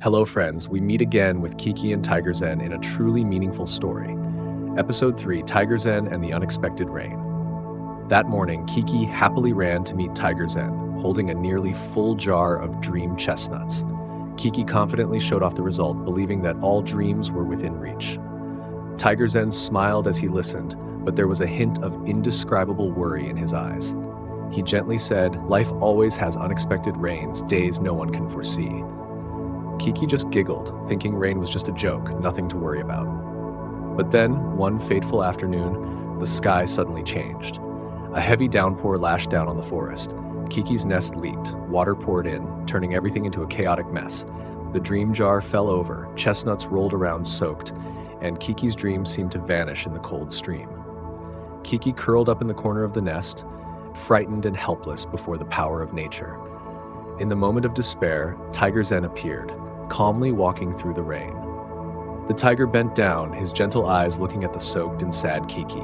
Hello friends, we meet again with Kiki and TigerZen in a truly meaningful story. Episode 3, TigerZen and the Unexpected Rain. That morning, Kiki happily ran to meet TigerZen, holding a nearly full jar of dream chestnuts. Kiki confidently showed off the result, believing that all dreams were within reach. TigerZen smiled as he listened, but there was a hint of indescribable worry in his eyes. He gently said, "Life always has unexpected rains, days no one can foresee." Kiki just giggled, thinking rain was just a joke, nothing to worry about. But then, one fateful afternoon, the sky suddenly changed. A heavy downpour lashed down on the forest. Kiki's nest leaked, water poured in, turning everything into a chaotic mess. The dream jar fell over, chestnuts rolled around soaked, and Kiki's dreams seemed to vanish in the cold stream. Kiki curled up in the corner of the nest, frightened and helpless before the power of nature. In the moment of despair, TigerZen appeared, calmly walking through the rain. The tiger bent down, his gentle eyes looking at the soaked and sad Kiki.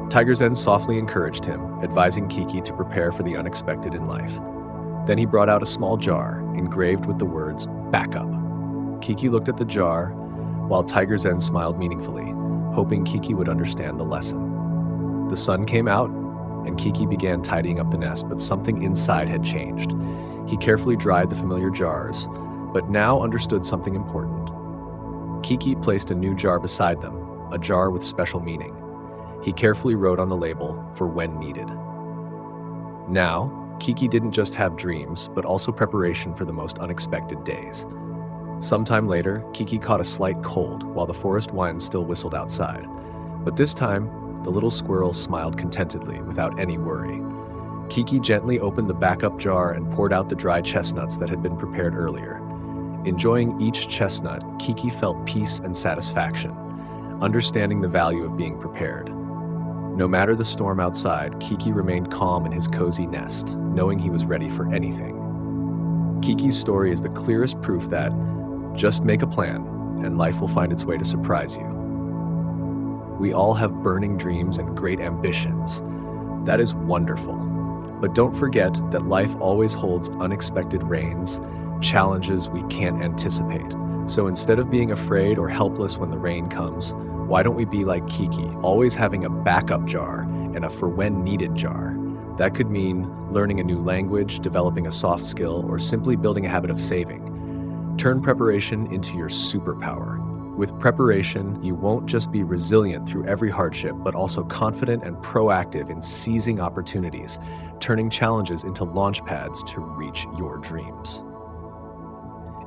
TigerZen softly encouraged him, advising Kiki to prepare for the unexpected in life. Then he brought out a small jar, engraved with the words, "Backup." Kiki looked at the jar, while TigerZen smiled meaningfully, hoping Kiki would understand the lesson. The sun came out, and Kiki began tidying up the nest, but something inside had changed. He carefully dried the familiar jars, but now understood something important. Kiki placed a new jar beside them, a jar with special meaning. He carefully wrote on the label, "For when needed." Now, Kiki didn't just have dreams, but also preparation for the most unexpected days. Sometime later, Kiki caught a slight cold while the forest winds still whistled outside. But this time, the little squirrel smiled contentedly without any worry. Kiki gently opened the backup jar and poured out the dry chestnuts that had been prepared earlier. Enjoying each chestnut, Kiki felt peace and satisfaction, understanding the value of being prepared. No matter the storm outside, Kiki remained calm in his cozy nest, knowing he was ready for anything. Kiki's story is the clearest proof that just make a plan, and life will find its way to surprise you. We all have burning dreams and great ambitions. That is wonderful. But don't forget that life always holds unexpected rains, challenges we can't anticipate. So instead of being afraid or helpless when the rain comes, why don't we be like Kiki, always having a backup jar and a for when needed jar? That could mean learning a new language, developing a soft skill, or simply building a habit of saving. Turn preparation into your superpower. With preparation, you won't just be resilient through every hardship, but also confident and proactive in seizing opportunities, turning challenges into launch pads to reach your dreams.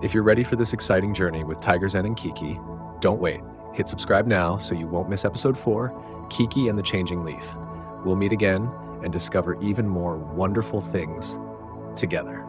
If you're ready for this exciting journey with TigerZen and Kiki, don't wait. Hit subscribe now so you won't miss episode 4, Kiki and the Changing Leaf. We'll meet again and discover even more wonderful things together.